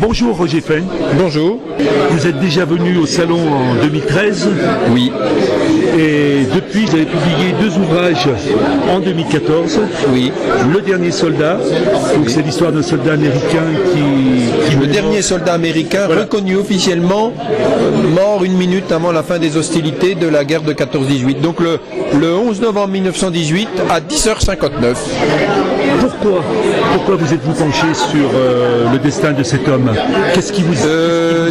Bonjour Roger Feng. Bonjour. Vous êtes déjà venu au salon en 2013. Oui. Et depuis, vous avez publié 2 ouvrages en 2014. Oui. Le dernier soldat, donc c'est l'histoire d'un soldat américain qui Le dernier soldat américain reconnu officiellement mort 1 minute avant la fin des hostilités de la guerre de 14-18. Donc le 11 novembre 1918 à 10h59. Pourquoi vous êtes-vous penché sur le destin de cet homme? Qu'est-ce qui vous...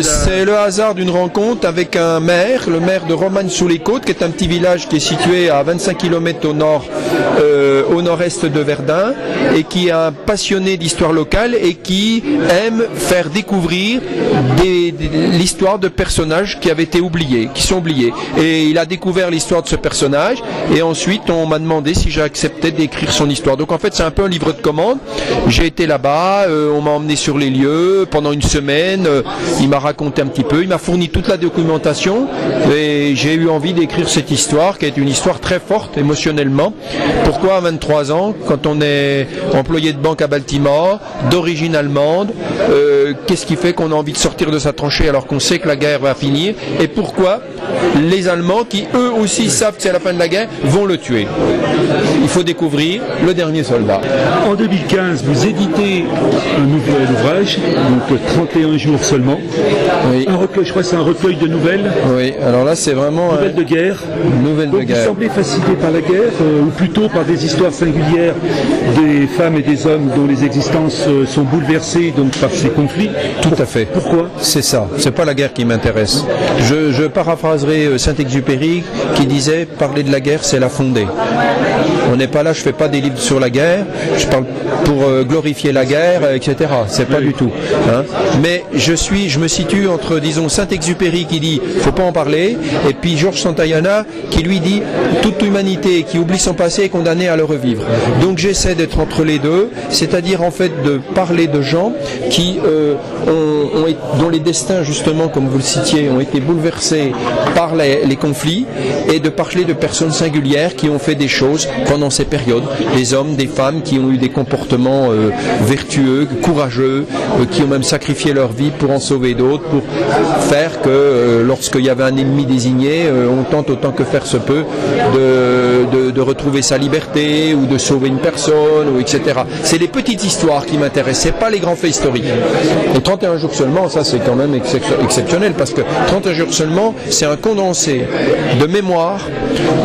C'est le hasard d'une rencontre avec un maire, le maire de Romagne-sous-les-Côtes, qui est un petit village qui est situé à 25 km au nord-est de Verdun, et qui est un passionné d'histoire locale et qui aime faire découvrir l'histoire de personnages qui avaient été oubliés, qui sont oubliés. Et il a découvert l'histoire de ce personnage, et ensuite on m'a demandé si j'acceptais d'écrire son histoire. Donc en fait c'est un peu un livre de commande. J'ai été là-bas, on m'a emmené sur les lieux pendant une semaine, il m'a raconté un petit peu, il m'a fourni toute la documentation, et j'ai eu envie d'écrire cette histoire qui est une histoire très forte émotionnellement. Pourquoi à 23 ans, quand on est employé de banque à Baltimore, d'origine allemande, qu'est-ce qui fait qu'on a envie de sortir de sa tranchée alors qu'on sait que la guerre va finir, et pourquoi les Allemands, qui eux aussi savent que c'est la fin de la guerre, vont le tuer? Il faut découvrir Le Dernier Soldat. En 2015, vous éditez un nouvel ouvrage, donc 31 jours seulement. Oui. Un recueil, je crois que c'est un recueil de nouvelles. Oui, alors là c'est vraiment... Nouvelles de guerre. Nouvelles de Donc, guerre. vous semblez fasciné par la guerre, ou plutôt par des histoires singulières des femmes et des hommes dont les existences sont bouleversées donc, par ces conflits. Tout à fait. Pourquoi? C'est ça, c'est pas la guerre qui m'intéresse. Je paraphraserai Saint-Exupéry qui disait « Parler de la guerre, c'est la fonder ». On n'est pas là, je fais pas des livres sur la guerre, je parle pour glorifier la guerre, etc. C'est pas du tout. Hein. Mais je me situe entre, disons, Saint-Exupéry qui dit « Faut pas en parler », et puis Georges Santayana qui lui dit « Toute humanité qui oublie son passé est condamnée à le revivre ». Donc j'essaie d'être entre les deux, c'est-à-dire en fait de parler de gens qui dont les destins, justement, comme vous le citiez, ont été bouleversés par les conflits, et de parler de personnes singulières qui ont fait des choses pendant ces périodes, des hommes, des femmes qui ont eu des comportements vertueux, courageux, qui ont même sacrifié leur vie pour en sauver d'autres, pour faire que lorsqu'il y avait un ennemi désigné, on tente autant que faire se peut de retrouver sa liberté ou de sauver une personne, ou etc. C'est les petites histoires qui m'intéressent, c'est pas les grands faits historiques. Et 31 jours seulement, ça c'est quand même exceptionnel, parce que 31 jours seulement, c'est un condensé de mémoires,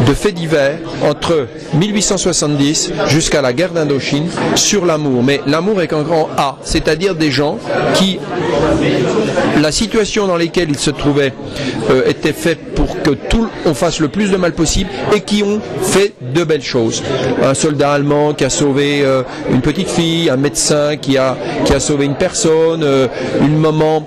de faits divers entre 1870 jusqu'à la guerre d'Indochine sur l'amour. Mais l'amour avec un grand A, c'est-à-dire des gens qui, la situation dans laquelle ils se trouvaient était faite pour que on fasse le plus de mal possible, et qui ont fait de belles choses. Un soldat allemand qui a sauvé une petite fille, un médecin qui a sauvé une personne, une maman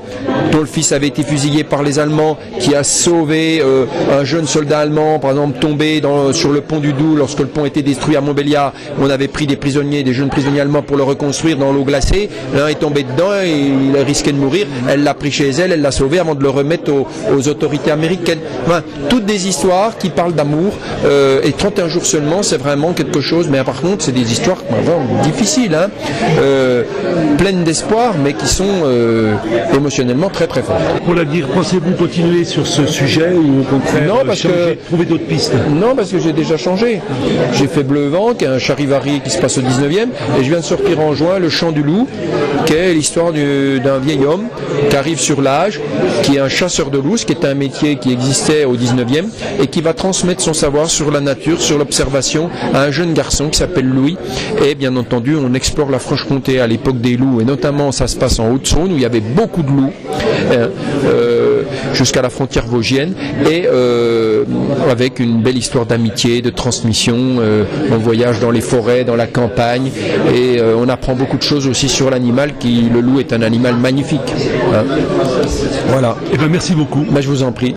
dont le fils avait été fusillé par les Allemands, qui a sauvé un jeune soldat allemand, par exemple, tombé sur le pont du Doubs lorsque le pont était détruit à Montbéliard. On avait pris des jeunes prisonniers allemands pour le reconstruire dans l'eau glacée. L'un est tombé dedans et il risquait de mourir. Elle l'a pris chez elle, elle l'a sauvé avant de le remettre aux autorités américaines. Enfin, toutes des histoires qui parlent d'amour, et 31 jours seulement, c'est vraiment quelque chose. Mais par contre, c'est des histoires vraiment difficiles, hein, pleines d'espoir, mais qui sont émotionnellement très très fortes. Pour l'avenir, pensez-vous continuer sur ce sujet, ou au contraire trouver d'autres pistes? Non, parce que j'ai déjà changé. J'ai fait Bleu-Vent, qui est un charivari qui se passe au 19e, et je viens de sortir en juin Le Chant du Loup, qui est l'histoire d'un vieil homme qui arrive sur l'âge, qui est un chasseur de loups, qui est un métier qui existait au 19e, et qui va transmettre son savoir sur la nature, sur l'observation, à un jeune garçon qui s'appelle Louis. Et bien entendu, on explore la Franche-Comté à l'époque des loups, et notamment ça se passe en Haute-Saône, où il y avait beaucoup de loups, jusqu'à la frontière vosgienne, et avec une belle histoire d'amitié, de transmission. On voyage dans les forêts, dans la campagne, et on apprend beaucoup de choses aussi sur l'animal, le loup est un animal magnifique. Hein. Voilà. Eh bien, merci beaucoup. Ben, je vous en prie.